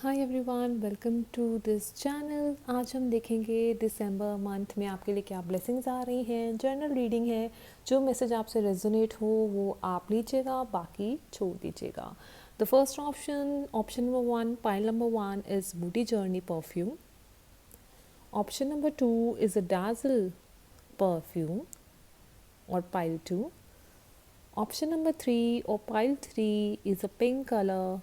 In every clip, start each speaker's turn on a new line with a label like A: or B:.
A: Hi everyone, welcome to this channel. आज हम देखेंगे दिसंबर मंथ में आपके लिए क्या ब्लेसिंग्स आ रही हैं। जर्नल रीडिंग है, जो मैसेज आपसे रेजोनेट हो वो आप लीजिएगा, बाकी छोड़ दीजिएगा। The first option number 1, pile number 1 is beauty journey perfume. Option number 2 is a dazzle perfume और पाइल 2। ऑप्शन नंबर 3 और pile 3 is a pink colour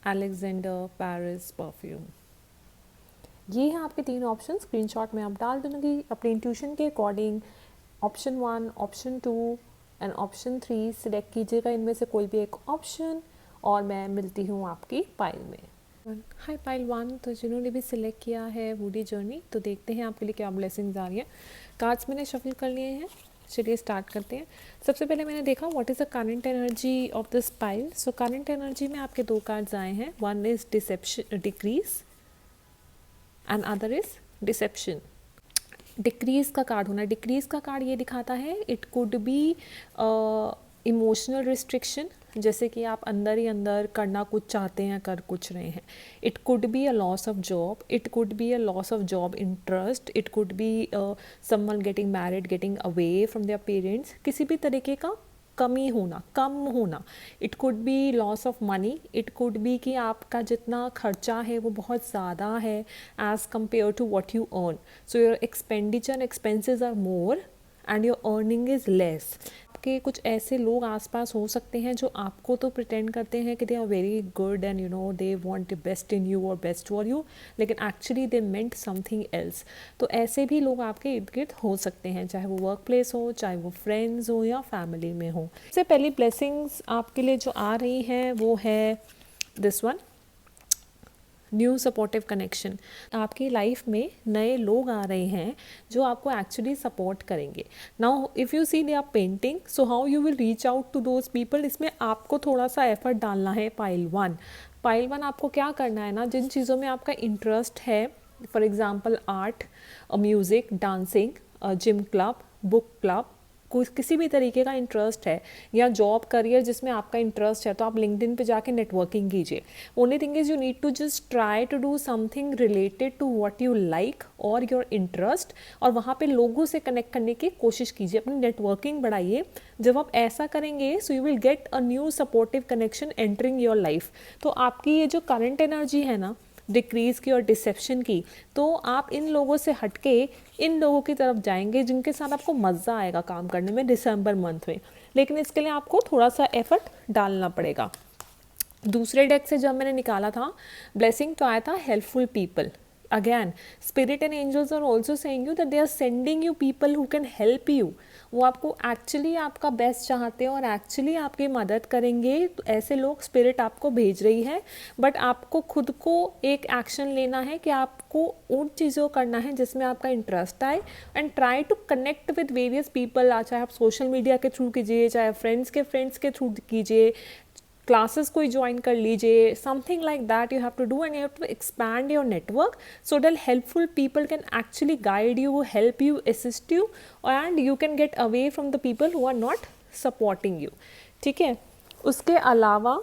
A: Alexander Paris perfume. ये हैं आपके 3 ऑप्शन। स्क्रीनशॉट में आप डाल दूँगी अपने इंट्यूशन के according. Option 1, option 2 and option 3 select कीजिएगा, इनमें से कोई भी एक ऑप्शन, और मैं मिलती हूँ आपकी पाइल में। हाय पाइल 1, तो जिन्होंने भी सिलेक्ट किया है वूडी जर्नी, तो देखते हैं आपके लिए क्या ब्लेसिंग्स आ रही हैं। कार्ड्स मैंने शफल कर लिए हैं, चलिए स्टार्ट करते हैं। सबसे पहले मैंने देखा what is the current energy of this pile. So current energy में आपके 2 कार्ड्स आए हैं। One is deception, decrease, and other is deception. Decrease का कार्ड होना, डिक्रीज़ का कार्ड ये दिखाता है it could be emotional restriction, जैसे कि आप अंदर ही अंदर करना कुछ चाहते हैं, कर कुछ रहे हैं। It could be a loss of job, it could be a loss of job interest, it could be someone getting married, getting away from their parents, किसी भी तरीके का कमी होना, कम होना। It could be loss of money, it could be कि आपका जितना खर्चा है वो बहुत ज़्यादा है as compare to what you earn. So your expenditure expenses are more and your earning is less. आपके कुछ ऐसे लोग आसपास हो सकते हैं जो आपको तो प्रिटेंड करते हैं कि they are very good and you know they want the best in you और बेस्ट फॉर यू, लेकिन actually they meant something else. तो ऐसे भी लोग आपके इर्द गिर्द हो सकते हैं, चाहे वो वर्क प्लेस हो, चाहे वो फ्रेंड्स हो या फैमिली में हो। सबसे पहली ब्लेसिंग्स आपके लिए जो आ रही हैं वो है this one, new supportive connection. आपकी लाइफ में नए लोग आ रहे हैं जो आपको एक्चुअली सपोर्ट करेंगे। Now if you see they are painting, so how you will reach out to those people, इसमें आपको थोड़ा सा एफर्ट डालना है। पाइल 1, पाइल 1 आपको क्या करना है ना, जिन चीज़ों में आपका इंटरेस्ट है, for example art, music, dancing, gym club, book club, किसी भी तरीके का इंटरेस्ट है, या जॉब करियर जिसमें आपका इंटरेस्ट है, तो आप लिंक्डइन पे जाके नेटवर्किंग कीजिए। Only thing is you need to just try to do something related to what you like और योर इंटरेस्ट, और वहाँ पे लोगों से कनेक्ट करने की कोशिश कीजिए, अपनी नेटवर्किंग बढ़ाइए। जब आप ऐसा करेंगे so you will get a new supportive connection entering your life. तो आपकी ये जो करंट एनर्जी है ना, डिक्रीज़ की और डिसेप्शन की, तो आप इन लोगों से हटके इन लोगों की तरफ जाएंगे जिनके साथ आपको मज़ा आएगा काम करने में दिसंबर मंथ में। लेकिन इसके लिए आपको थोड़ा सा एफर्ट डालना पड़ेगा। दूसरे डेक से जब मैंने निकाला था ब्लेसिंग, तो आया था helpful people. Again spirit and angels are also saying you that they are sending you people who can help you. वो आपको एक्चुअली आपका बेस्ट चाहते हैं और एक्चुअली आपकी मदद करेंगे। तो ऐसे लोग स्पिरिट आपको भेज रही है, बट आपको खुद को एक एक्शन लेना है कि आपको उन चीज़ों करना है जिसमें आपका इंटरेस्ट आए, and try to connect with various people. चाहे आप सोशल मीडिया के थ्रू कीजिए, चाहे फ्रेंड्स के थ्रू कीजिए, क्लासेस कोई ज्वाइन कर लीजिए, something like that you have to do, and you have to expand your network so that helpful people can actually guide you, help you, assist you, and you can get away from the people who are not supporting you. ठीक है, उसके अलावा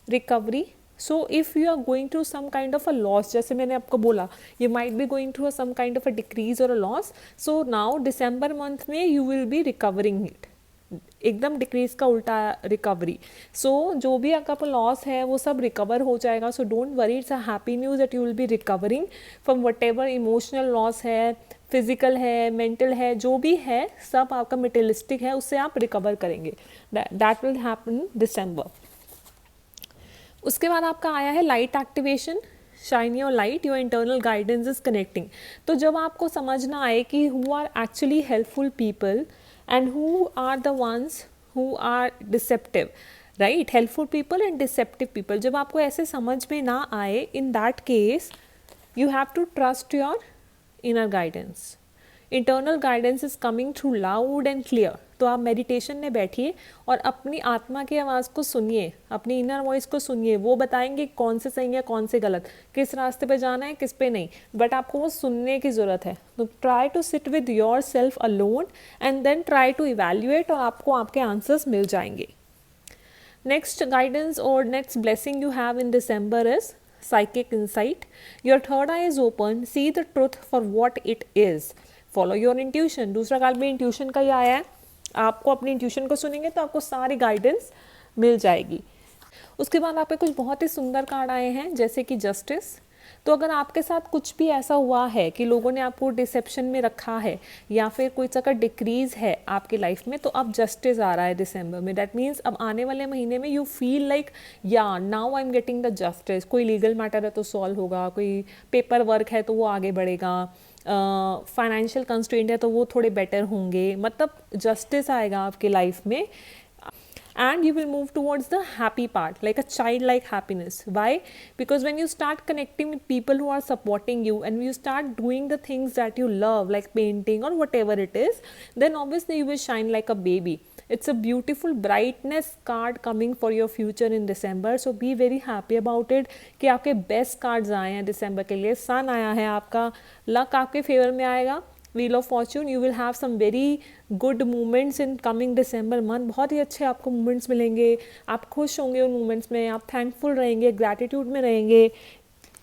A: recovery. So if you are going through some kind of a loss, जैसे मैंने आपको बोला, you might be going through some kind of a decrease और a loss, so now December month में you will be recovering it. एकदम decrease का उल्टा recovery. सो जो भी आपका लॉस है वो सब रिकवर हो जाएगा। So don't worry, it's a happy news that you will be recovering from what ever emotional loss है, फिजिकल है, मेंटल है, जो भी है सब आपका मटेरियलिस्टिक है, उससे आप रिकवर करेंगे। That will happen December. उसके बाद आपका आया है light activation, shine your light, your internal guidance is connecting. तो जब आपको समझना आए कि who are actually helpful people and who are the ones who are deceptive, right? Helpful people and deceptive people, जब आपको ऐसे समझ में ना आए, in that case you have to trust your inner guidance. Internal guidance is coming through loud and clear. तो आप meditation में बैठिए और अपनी आत्मा की आवाज़ को सुनिए, अपनी इनर वॉइस को सुनिए। वो बताएंगे कौन से सही है, कौन से गलत, किस रास्ते पे जाना है, किस पे नहीं, बट आपको वो सुनने की ज़रूरत है। तो try to sit with yourself alone and then try to evaluate, और आपको आपके आंसर्स मिल जाएंगे। नेक्स्ट गाइडेंस और next blessing you have in December is psychic insight. Your third eye is open. See the truth for what it is. Follow your intuition. दूसरा card भी intuition का ही आया है. आपको अपनी intuition को सुनेंगे तो आपको सारी guidance मिल जाएगी. उसके बाद आपके कुछ बहुत ही सुंदर कार्ड आए हैं, जैसे कि जस्टिस. तो अगर आपके साथ कुछ भी ऐसा हुआ है कि लोगों ने आपको डिसेप्शन में रखा है या फिर कोई सा का डिक्रीज है आपकी लाइफ में, तो अब जस्टिस आ रहा है दिसंबर में. दैट मीन्स अब आने वाले महीने में यू फील लाइक या now I am getting the justice. कोई लीगल मैटर है तो सॉल्व होगा, कोई पेपर वर्क है तो वो आगे बढ़ेगा, फाइनेंशियल कंस्ट्रेंट है तो वो थोड़े बेटर होंगे. मतलब जस्टिस आएगा आपके लाइफ में. And you will move towards the happy part, like a childlike happiness. Why? Because when you start connecting with people who are supporting you and you start doing the things that you love, like painting or whatever it is, then obviously you will shine like a baby. It's a beautiful brightness card coming for your future in December. So be very happy about it कि आपके best cards आए हैं December के लिए. Sun आया है आपका, luck आपके favor में आएगा. Wheel of Fortune, you will have some very good moments in coming December month. बहुत ही अच्छे आपको moments मिलेंगे, आप खुश होंगे उन moments में, आप thankful रहेंगे, gratitude में रहेंगे.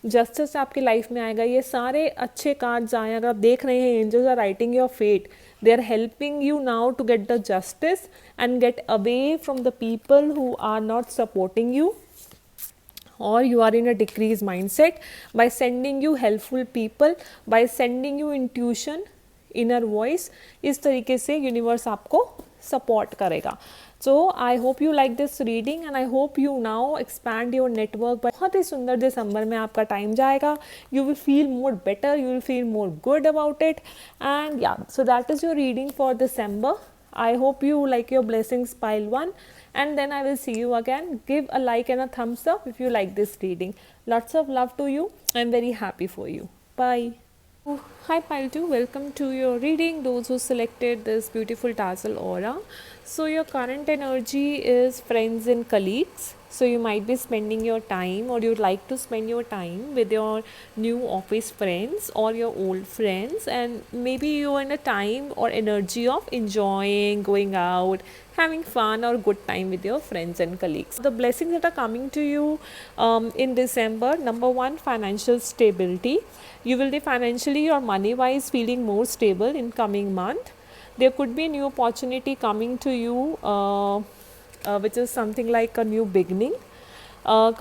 A: जस्टिस आपकी लाइफ में आएगा. ये सारे अच्छे कार्ड्स आए. अगर आप देख रहे हैं angels are writing your fate, they are helping you now to get the justice and get away from the people who are not supporting you or you are in a decreased mindset. By sending you helpful people, by sending you intuition, inner voice, इस तरीके से universe आपको support करेगा. So I hope you like this reading and I hope you now expand your network. बहुत ही सुंदर दिसंबर में आपका time जाएगा. You will feel more better, you will feel more good about it. And yeah, so that is your reading for December. I hope you like your blessings pile 1 and then I will see you again. Give a like and a thumbs up if you like this reading. Lots of love to you. I am very happy for you. Bye. Hi Pile 2, welcome to your reading. Those who selected this beautiful tassel aura. So your current energy is friends and colleagues. So you might be spending your time or you'd like to spend your time with your new office friends or your old friends, and maybe you're in a time or energy of enjoying, going out, having fun or good time with your friends and colleagues. The blessings that are coming to you in December: number 1, financial stability. You will be financially or money wise feeling more stable in coming month. There could be a new opportunity coming to you, which is something like a new beginning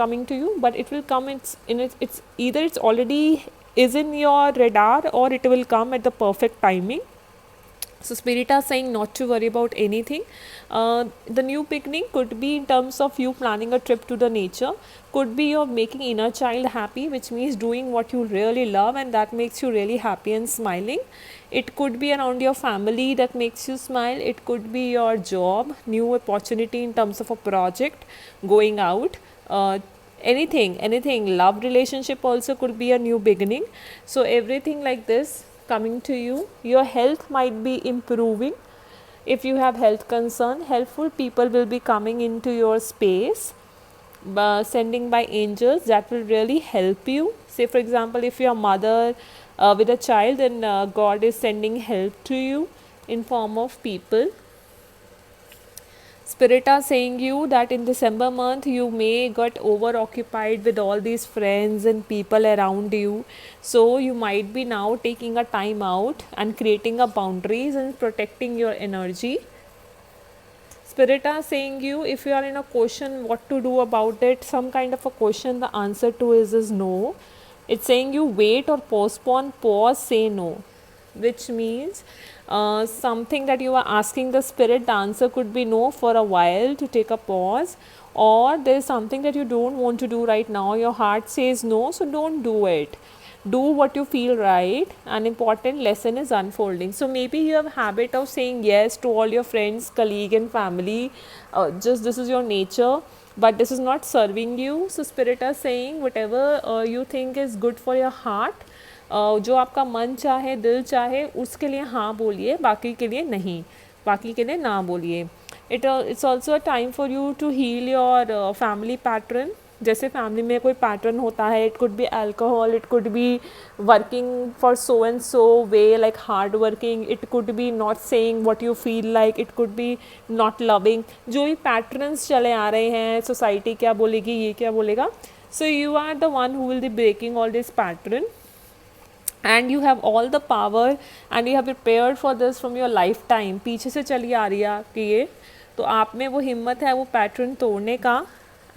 A: coming to you, but it will come it's either it's already is in your radar or it will come at the perfect timing. So spirit are saying not to worry about anything. The new beginning could be in terms of you planning a trip to the nature, could be you're making inner child happy, which means doing what you really love and that makes you really happy and smiling. It could be around your family that makes you smile. It could be your job, new opportunity in terms of a project, going out, anything. Love relationship also could be a new beginning. So everything like this coming to you. Your health might be improving. If you have health concern, helpful people will be coming into your space, sending by angels that will really help you. Say for example, if your mother with a child, then God is sending help to you in form of people. Spirit are saying you that in December month you may get over occupied with all these friends and people around you. So you might be now taking a time out and creating a boundaries and protecting your energy. Spirit are saying you, if you are in a question what to do about it, some kind of a question, the answer to is no. It's saying you wait or postpone, pause, say no, which means something that you are asking the spirit, the answer could be no for a while, to take a pause, or there is something that you don't want to do right now, your heart says no, so don't do it. Do what you feel right. An important lesson is unfolding. So maybe you have a habit of saying yes to all your friends, colleague and family, just this is your nature, but this is not serving you. So spirit are saying whatever you think is good for your heart, जो आपका मन चाहे, दिल चाहे, उसके लिए हाँ बोलिए, बाकी के लिए नहीं, बाकी के लिए ना बोलिए. It's also a time for you to heal your family pattern. जैसे फैमिली में कोई पैटर्न होता है, it could B alcohol, it could be working for so and so way, like hard working, it could B not saying what you feel like, it could B not loving. जो भी patterns चले आ रहे हैं, society क्या बोलेगी, ये क्या बोलेगा, So you are the one who will be breaking all this pattern, and you have all the power and you have prepared for this from your lifetime. पीछे से चली आ रही है आपकी ये, तो आप में वो हिम्मत है वो पैटर्न तोड़ने का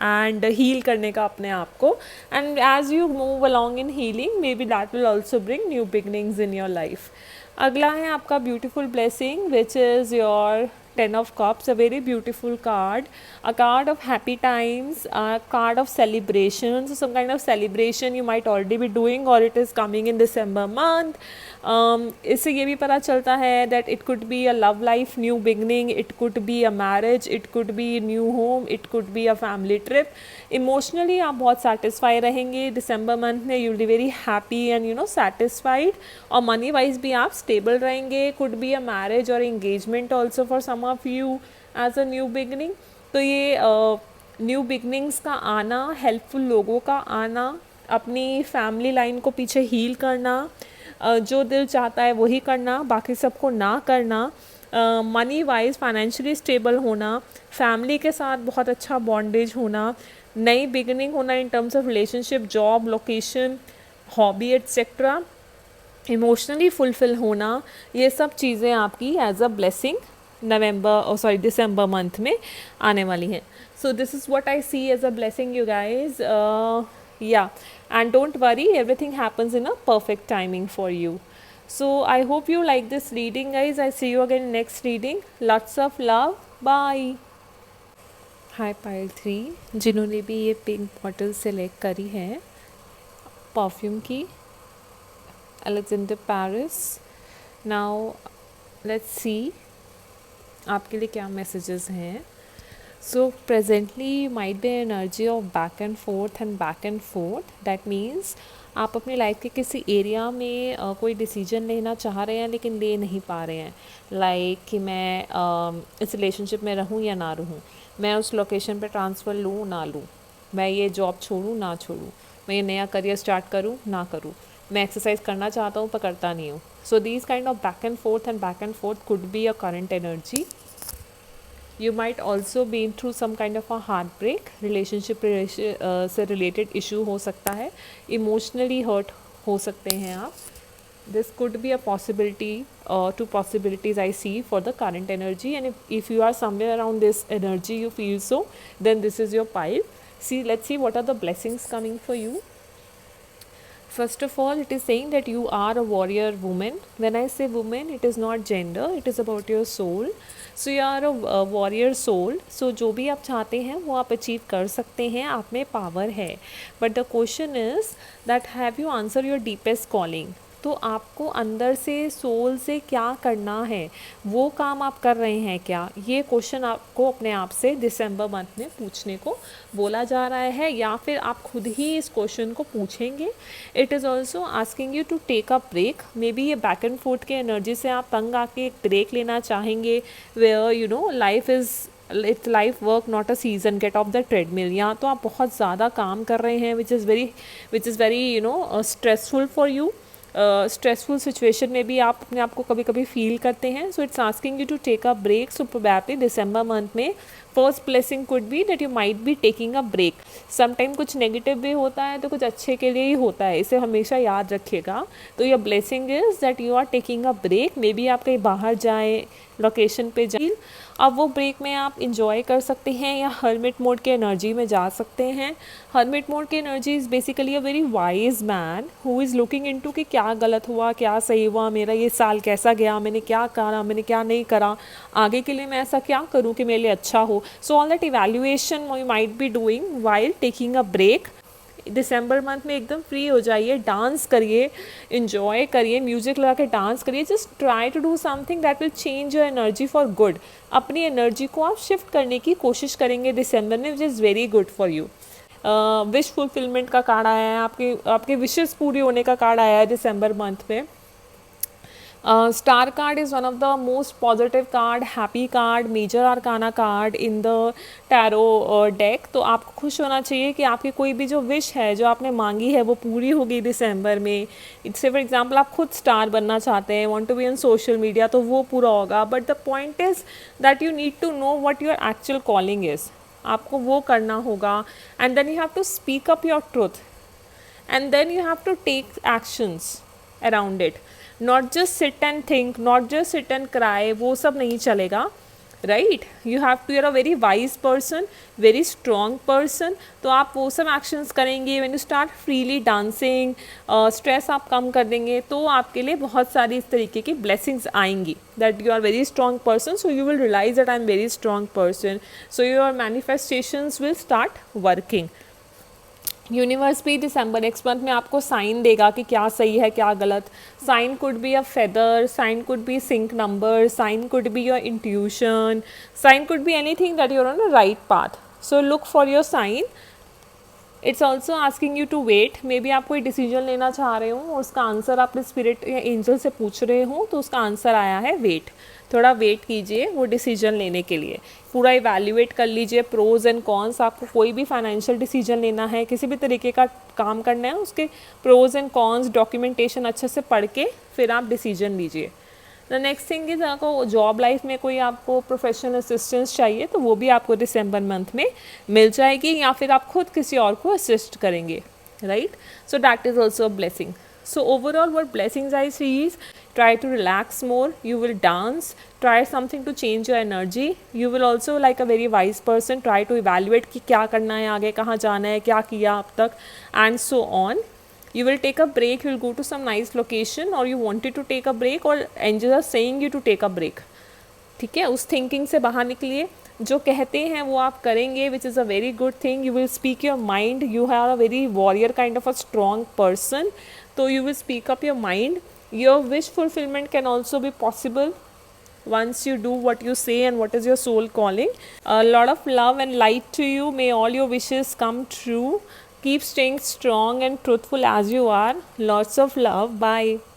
A: एंड हील करने का अपने आप को. And as you move along in healing maybe that will also bring new beginnings in your life. अगला है आपका beautiful blessing which is your Ten of Cups, a very beautiful card, a card of happy times, a card of celebrations. So some kind of celebration you might already be doing or it is coming in December month. इससे ये भी पता चलता है that it could be a love life new beginning, it could be a marriage, it could be new home, it could be a family trip. Emotionally आप बहुत satisfy रहेंगे दिसंबर मंथ में. You will be very happy and you know satisfied. और money wise भी आप stable रहेंगे. Could be a marriage और engagement also for some of you as a new beginning. तो ये न्यू बिगनिंग्स का आना, हेल्पफुल लोगों का आना, अपनी फैमिली लाइन को पीछे हील करना, जो दिल चाहता है वही करना, बाकी सबको ना करना, मनी वाइज फाइनेंशियली स्टेबल होना, फैमिली के साथ बहुत अच्छा बॉन्डेज होना, नई बिगनिंग होना in terms of relationship, job, location, hobby etcetera, emotionally fulfil होना, ये सब चीज़ें आपकी as a blessing December month में आने वाली हैं. So this is what I see as a blessing you guys. या and don't worry, everything happens in a perfect timing for you. So I hope you like this reading guys. I see you again next reading. Lots of love. Bye. Hi Pile 3, जिन्होंने भी ये pink bottle select करी है perfume की, Alexander Paris. Now let's see आपके लिए क्या messages हैं. So presently might be energy of back and forth. That means आप अपनी लाइफ के किसी एरिया में कोई डिसीजन लेना चाह रहे हैं लेकिन ले नहीं पा रहे हैं. लाइक कि मैं इस रिलेशनशिप में रहूं या ना रहूं, मैं उस लोकेशन पे ट्रांसफ़र लूं ना लूं, मैं ये जॉब छोड़ूं ना छोड़ूं, मैं ये नया करियर स्टार्ट करूं ना करूं, मैं एक्सरसाइज करना चाहता हूं पर करता नहीं हूं. So these kind of back and fourth could be a current energy. You might also been through some kind of a heartbreak, relationship से related issue हो सकता है, emotionally hurt हो सकते हैं आप. This could be a possibility, two possibilities I see for the current energy, and if you are somewhere around this energy you feel so, then this is your pile. Let's see what are the blessings coming for you. First of all, it is saying that you are a warrior woman. When I say woman, it is not gender, it is about your soul. So you are a warrior soul. So जो भी आप चाहते हैं वो आप achieve कर सकते हैं, आप में पावर है. But the question is that have you answered your deepest calling? तो आपको अंदर से सोल से क्या करना है, वो काम आप कर रहे हैं क्या, ये क्वेश्चन आपको अपने आप से दिसंबर मंथ में पूछने को बोला जा रहा है, या फिर आप खुद ही इस क्वेश्चन को पूछेंगे. It is also asking you to take a break. Maybe ये बैक एंड फोर्थ के एनर्जी से आप तंग आके एक ब्रेक लेना चाहेंगे, where you know life work not a season, get off the treadmill. या तो आप बहुत ज़्यादा काम कर रहे हैं which is very you know stressful for you. Stressful situation में भी आप अपने आप को कभी कभी फील करते हैं. So it's asking you to take a break. So probably December month में first blessing could be that you might be taking a break. Sometime कुछ नेगेटिव भी होता है तो कुछ अच्छे के लिए ही होता है, इसे हमेशा याद रखिएगा. तो your blessing is that you are taking a break. Maybe आप कहीं बाहर जाएँ, लोकेशन पे जाए, अब वो ब्रेक में आप इंजॉय कर सकते हैं या हर्मिट मोड के एनर्जी में जा सकते हैं. हर्मिट मोड की energy is basically a very wise man who is looking into कि क्या गलत हुआ, क्या सही हुआ, मेरा ये साल कैसा गया, मैंने क्या करा, मैंने क्या नहीं करा, आगे के लिए मैं ऐसा क्या करूँ कि मेरे लिए अच्छा हो. So all that evaluation you might be doing while taking a break. दिसंबर मंथ में एकदम फ्री हो जाइए, डांस करिए, इन्जॉय करिए, म्यूज़िक लगा के डांस करिए. Just try to do something that will change your energy for good. अपनी एनर्जी को आप शिफ्ट करने की कोशिश करेंगे दिसंबर में, which is very good for you. Wish fulfilment का कार्ड आया है, आपके विशेस पूरी होने का कार्ड आया है दिसंबर मंथ में. Star card is one of the most positive card, happy card, major arcana card in the tarot deck. तो आपको खुश होना चाहिए कि आपकी कोई भी जो विश है, जो आपने मांगी है, वो पूरी होगी दिसंबर में. इससे फॉर एग्जांपल आप खुद स्टार बनना चाहते हैं, want to be on social media, तो वो पूरा होगा. But the point is that you need to know what your actual calling is. आपको वो करना होगा. And then you have to speak up your truth, and then you have to take actions around it, not just sit and think, not just sit and cry. वो सब नहीं चलेगा, right? You have to, you're a very wise person, very strong person. तो आप वो सब actions करेंगे. when you start freely dancing, stress आप कम कर देंगे, तो आपके लिए बहुत सारी इस तरीके की blessings आएंगी. that you are very strong person, so you will realize that I'm very strong person, so your manifestations will start working. Universe भी दिसंबर नेक्स्ट मंथ में आपको साइन देगा कि क्या सही है क्या गलत. Sign could be a feather, sign could be sync number, sign could be your intuition, sign could be anything that you're on the right path. So look for your sign. It's also asking you to wait. Maybe आप कोई decision लेना चाह रहे हो और उसका answer अपने spirit या एंजल से पूछ रहे हो, तो उसका आंसर आया है वेट. थोड़ा वेट कीजिए वो डिसीजन लेने के लिए. पूरा इवैल्यूएट कर लीजिए प्रोज एंड कॉन्स. आपको कोई भी फाइनेंशियल डिसीजन लेना है, किसी भी तरीके का काम करना है, उसके प्रोज एंड कॉन्स डॉक्यूमेंटेशन अच्छे से पढ़ के फिर आप डिसीजन लीजिए. द नेक्स्ट थिंग इज, आपको जॉब लाइफ में कोई आपको प्रोफेशनल असिस्टेंस चाहिए तो वो भी आपको दिसंबर मंथ में मिल जाएगी, या फिर आप खुद किसी और को असिस्ट करेंगे, right? So that is also a blessing. So overall what blessings I see is, try to relax more, you will dance, try something to change your energy. You will also, like a very wise person, try to evaluate कि क्या करना है आगे, कहाँ जाना है, क्या किया अब तक, and so on. You will take a break, you will go to some nice location, or you wanted to take a break, or angels are saying you to take a break. ठीक है, उस thinking से बाहर निकलिए. जो कहते हैं वो आप करेंगे, which is a very good thing. You will speak your mind. You have a very warrior kind of a strong person, तो you will speak up your mind. Your wish fulfillment can also be possible once you do what you say and what is your soul calling. A lot of love and light to you. May all your wishes come true. Keep staying strong and truthful as you are. Lots of love. Bye.